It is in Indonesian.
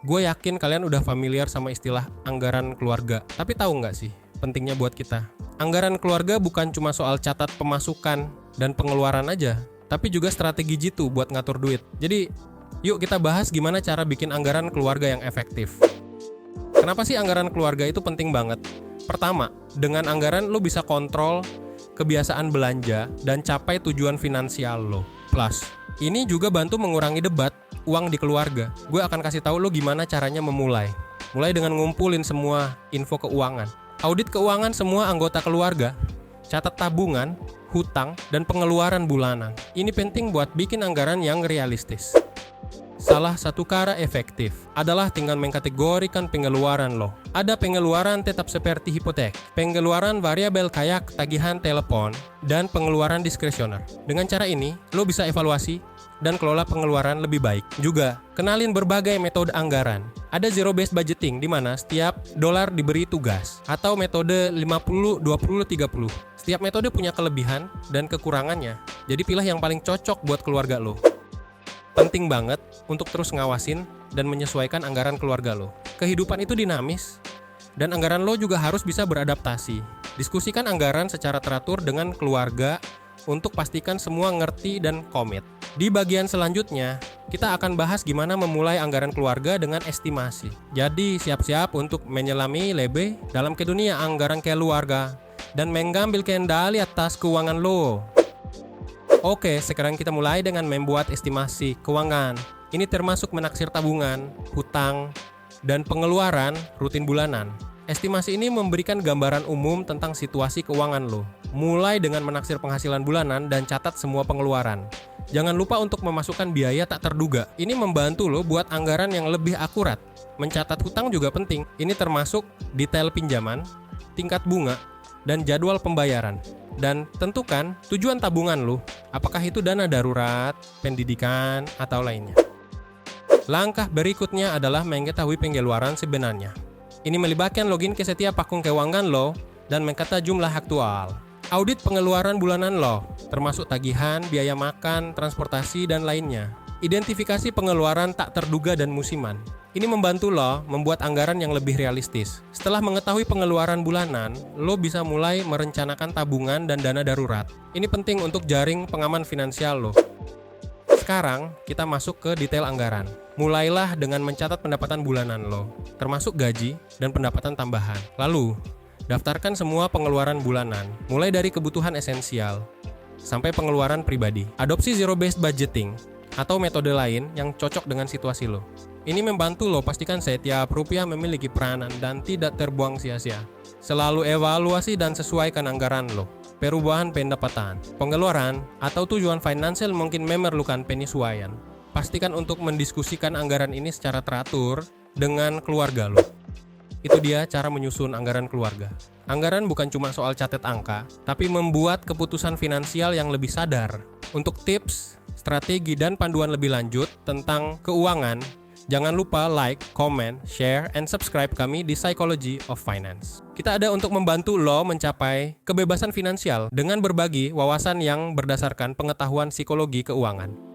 Gue yakin kalian udah familiar sama istilah anggaran keluarga. Tapi tahu nggak sih pentingnya buat kita? Anggaran keluarga bukan cuma soal catat pemasukan dan pengeluaran aja, tapi juga strategi jitu buat ngatur duit. Jadi, yuk kita bahas gimana cara bikin anggaran keluarga yang efektif. Kenapa sih anggaran keluarga itu penting banget? Pertama, dengan anggaran lo bisa kontrol kebiasaan belanja dan capai tujuan finansial lo. Plus, ini juga bantu mengurangi debat uang di keluarga. Gue akan kasih tahu lo gimana caranya memulai. Mulai dengan ngumpulin semua info keuangan. Audit keuangan semua anggota keluarga, catat tabungan, hutang, dan pengeluaran bulanan. Ini penting buat bikin anggaran yang realistis. Salah satu cara efektif adalah tinggal mengkategorikan pengeluaran lo. Ada pengeluaran tetap seperti hipotek, pengeluaran variabel kayak tagihan telepon, dan pengeluaran diskresioner. Dengan cara ini, lo bisa evaluasi dan kelola pengeluaran lebih baik. Juga, kenalin berbagai metode anggaran. Ada zero based budgeting di mana setiap dolar diberi tugas, atau metode 50-20-30. Setiap metode punya kelebihan dan kekurangannya. Jadi pilih yang paling cocok buat keluarga lo. Penting banget untuk terus ngawasin dan menyesuaikan anggaran keluarga lo. Kehidupan itu dinamis, dan anggaran lo juga harus bisa beradaptasi. Diskusikan anggaran secara teratur dengan keluarga untuk pastikan semua ngerti dan komit. Di bagian selanjutnya, kita akan bahas gimana memulai anggaran keluarga dengan estimasi. Jadi siap-siap untuk menyelami lebih dalam ke dunia anggaran keluarga dan mengambil kendali atas keuangan lo. Oke, sekarang kita mulai dengan membuat estimasi keuangan. Ini termasuk menaksir tabungan, hutang, dan pengeluaran rutin bulanan. Estimasi ini memberikan gambaran umum tentang situasi keuangan lo, mulai dengan menaksir penghasilan bulanan dan catat semua pengeluaran. Jangan lupa untuk memasukkan biaya tak terduga. Ini membantu lo buat anggaran yang lebih akurat. Mencatat hutang juga penting. Ini termasuk detail pinjaman, tingkat bunga, dan jadwal pembayaran. Dan tentukan tujuan tabungan lo, apakah itu dana darurat, pendidikan, atau lainnya. Langkah berikutnya adalah mengetahui pengeluaran sebenarnya. Ini melibatkan login ke setiap akun keuangan lo dan mengkata jumlah aktual. Audit pengeluaran bulanan lo, termasuk tagihan, biaya makan, transportasi, dan lainnya. Identifikasi pengeluaran tak terduga dan musiman. Ini membantu lo membuat anggaran yang lebih realistis. Setelah mengetahui pengeluaran bulanan, lo bisa mulai merencanakan tabungan dan dana darurat. Ini penting untuk jaring pengaman finansial lo. Sekarang, kita masuk ke detail anggaran. Mulailah dengan mencatat pendapatan bulanan lo, termasuk gaji dan pendapatan tambahan. Lalu, daftarkan semua pengeluaran bulanan, mulai dari kebutuhan esensial sampai pengeluaran pribadi. Adopsi zero-based budgeting atau metode lain yang cocok dengan situasi lo. Ini membantu lo pastikan setiap rupiah memiliki peranan dan tidak terbuang sia-sia. Selalu evaluasi dan sesuaikan anggaran lo. Perubahan pendapatan, pengeluaran, atau tujuan finansial mungkin memerlukan penyesuaian. Pastikan untuk mendiskusikan anggaran ini secara teratur dengan keluarga lo. Itu dia cara menyusun anggaran keluarga. Anggaran bukan cuma soal catat angka, tapi membuat keputusan finansial yang lebih sadar. Untuk tips, strategi, dan panduan lebih lanjut tentang keuangan, jangan lupa like, comment, share, and subscribe kami di Psychology of Finance. Kita ada untuk membantu lo mencapai kebebasan finansial dengan berbagi wawasan yang berdasarkan pengetahuan psikologi keuangan.